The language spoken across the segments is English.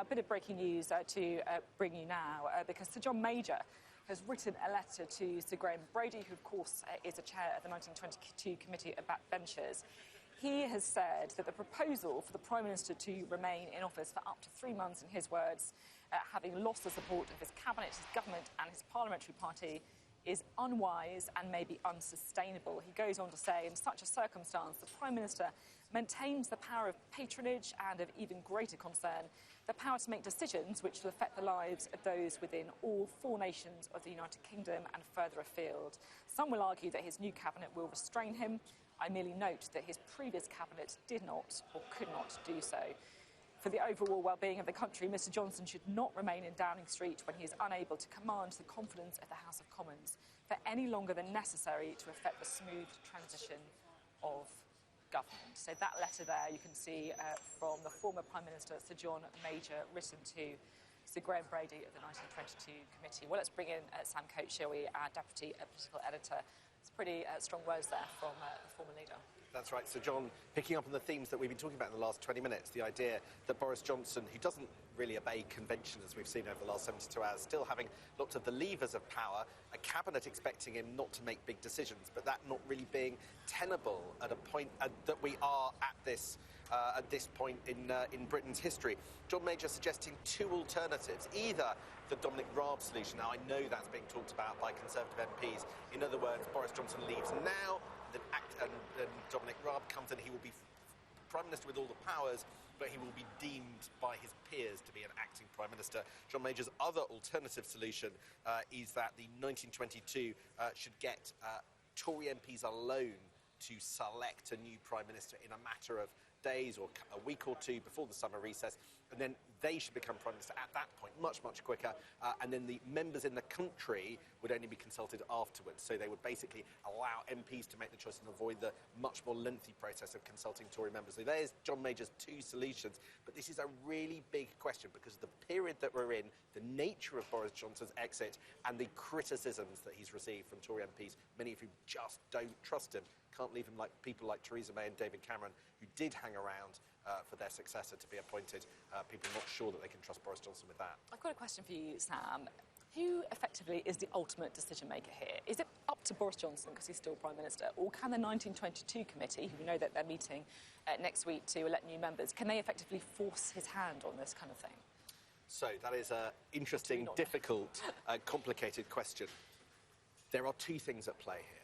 A bit of breaking news to bring you now, because Sir John Major has written a letter to Sir Graham Brady, who, of course, is a chair of the 1922 Committee of Backbenchers. He has said that the proposal for the Prime Minister to remain in office for up to 3 months, in his words, having lost the support of his cabinet, his government and his Parliamentary Party, is unwise and maybe unsustainable. He goes on to say, in such a circumstance, the Prime Minister maintains the power of patronage and, of even greater concern, the power to make decisions which will affect the lives of those within all 4 nations of the United Kingdom and further afield. Some will argue that his new cabinet will restrain him. I merely note that his previous cabinet did not or could not do so. For the overall well-being of the country, Mr Johnson should not remain in Downing Street when he is unable to command the confidence of the House of Commons for any longer than necessary to effect the smooth transition of government. So that letter there you can see from the former Prime Minister Sir John Major, written to Sir Graham Brady of the 1922 Committee. Well, let's bring in Sam Coates, shall we, our Deputy Political Editor. It's pretty strong words there from the former leader. That's right. So, John, picking up on the themes that we've been talking about in the last 20 minutes, the idea that Boris Johnson, who doesn't really obey convention, as we've seen over the last 72 hours, still having lots of the levers of power, a cabinet expecting him not to make big decisions, but that not really being tenable at a point that we are at this point in Britain's history. John Major suggesting 2 alternatives, either the Dominic Raab solution. Now, I know that's being talked about by Conservative MPs. In other words, Boris Johnson leaves now, then Dominic Raab comes in. He will be Prime Minister with all the powers, but he will be deemed by his peers to be an acting Prime Minister. John Major's other alternative solution is that the 1922 should get Tory MPs alone to select a new Prime Minister in a matter of days or a week or 2 before the summer recess, and then they should become Prime Minister at that point, much, much quicker, and then the members in the country would only be consulted afterwards. So they would basically allow MPs to make the choice and avoid the much more lengthy process of consulting Tory members. So there's John Major's 2 solutions, but this is a really big question because of the period that we're in, the nature of Boris Johnson's exit, and the criticisms that he's received from Tory MPs, many of whom just don't trust him. Can't leave him like people like Theresa May and David Cameron, who did hang around for their successor to be appointed. People are not sure that they can trust Boris Johnson with that. I've got a question for you, Sam. Who effectively is the ultimate decision-maker here? Is it up to Boris Johnson, because he's still Prime Minister, or can the 1922 Committee, who we know that they're meeting next week to elect new members, can they effectively force his hand on this kind of thing? So that is an interesting, difficult, complicated question. There are 2 things at play here.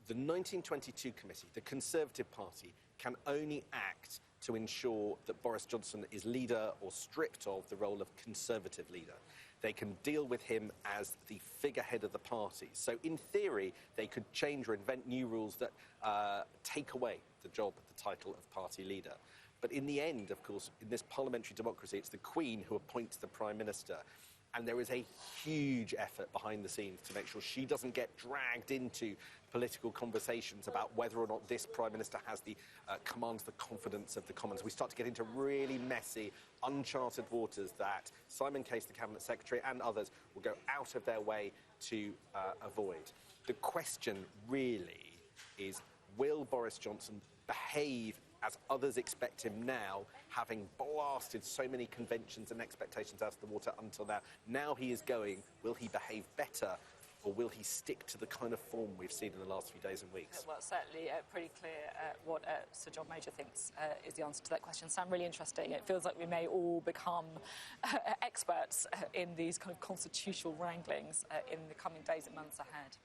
The 1922 Committee, the Conservative Party, can only act to ensure that Boris Johnson is leader or stripped of the role of Conservative leader. They can deal with him as the figurehead of the party. So in theory, they could change or invent new rules that take away the job, the title of party leader. But in the end, of course, in this parliamentary democracy, it's the Queen who appoints the Prime Minister. And there is a huge effort behind the scenes to make sure she doesn't get dragged into political conversations about whether or not this Prime Minister has commands the confidence of the Commons. We start to get into really messy, uncharted waters that Simon Case, the Cabinet Secretary, and others will go out of their way to avoid. The question really is, will Boris Johnson behave as others expect him now, having blasted so many conventions and expectations out of the water until now? Now he is going, will he behave better, or will he stick to the kind of form we've seen in the last few days and weeks? Well, certainly pretty clear what Sir John Major thinks is the answer to that question. Sam, really interesting. It feels like we may all become experts in these kind of constitutional wranglings in the coming days and months ahead.